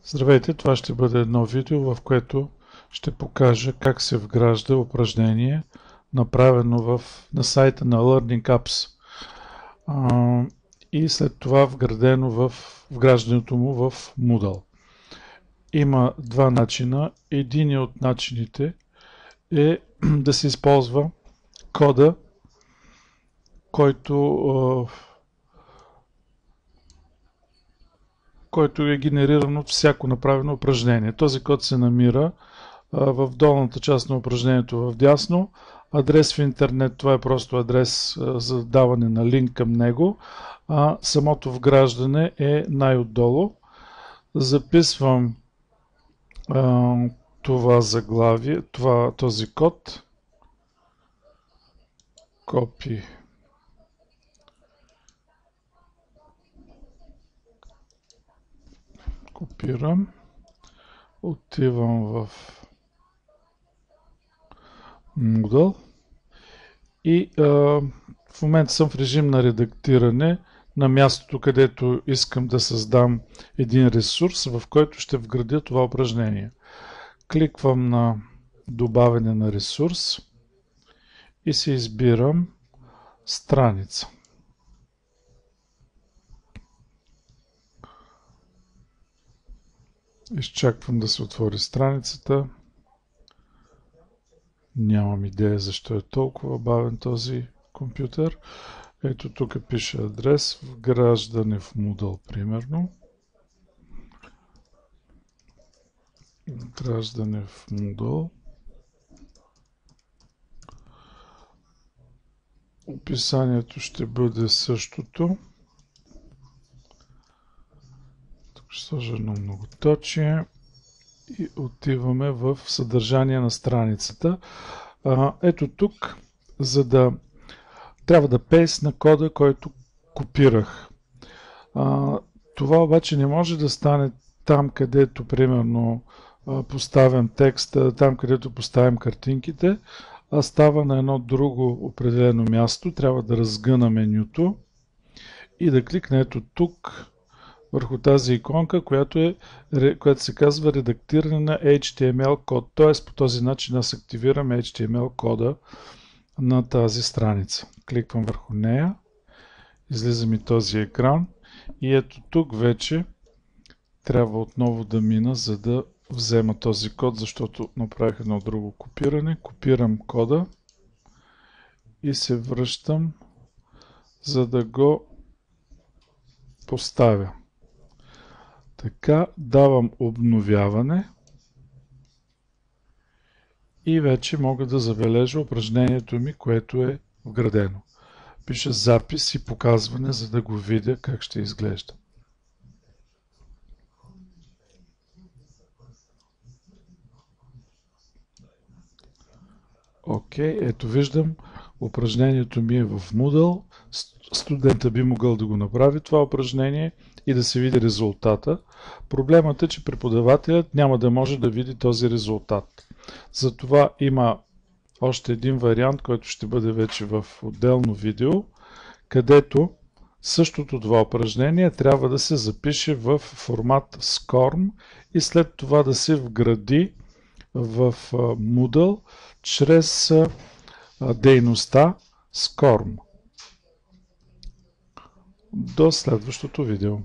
Здравейте, това ще бъде едно видео, в което ще покажа как се вгражда упражнение, направено на сайта на Learning Apps и след това вградено вграждането му в Moodle. Има два начина. Един от начините е да се използва кода, който е генериран от всяко направено упражнение. Този код се намира в долната част на упражнението вдясно. Адрес в интернет, това е просто адрес за даване на линк към него, а самото вграждане е най-отдолу. Записвам това заглавие, този код. Copy. Копирам. Отивам в Moodle и в момента съм в режим на редактиране на мястото, където искам да създам един ресурс, в който ще вградя това упражнение. Кликвам на добавяне на ресурс и си избирам страница. Изчаквам да се отвори страницата. Нямам идея защо е толкова бавен този компютър. Ето тук пише адрес, вграждане в Moodle, примерно. Вграждане в Moodle. Описанието ще бъде същото. Тук ще сложа едно многоточие. И отиваме в съдържание на страницата. Ето тук, трябва да пейсна кода, който копирах. Това обаче не може да стане там, където примерно поставям текста, там където поставям картинките, а става на едно друго определено място. Трябва да разгъна менюто и да кликна ето тук, върху тази иконка, която се казва редактиране на HTML код. Т.е. по този начин аз активирам HTML кода на тази страница. Кликвам върху нея, излиза ми този екран и ето тук вече трябва отново да мина, за да взема този код, защото направих едно друго копиране. Копирам кода и се връщам, за да го поставя. Така, давам обновяване и вече мога да забележа упражнението ми, което е вградено. Пиша запис и показване, за да го видя как ще изглежда. Окей, ето виждам, упражнението ми е в Moodle. Студента би могъл да го направи това упражнение и да се види резултата. Проблемът е, че преподавателят няма да може да види този резултат. Затова има още един вариант, който ще бъде вече в отделно видео, където същото това упражнение трябва да се запише в формат SCORM и след това да се вгради в Moodle чрез дейността SCORM. До следващото видео.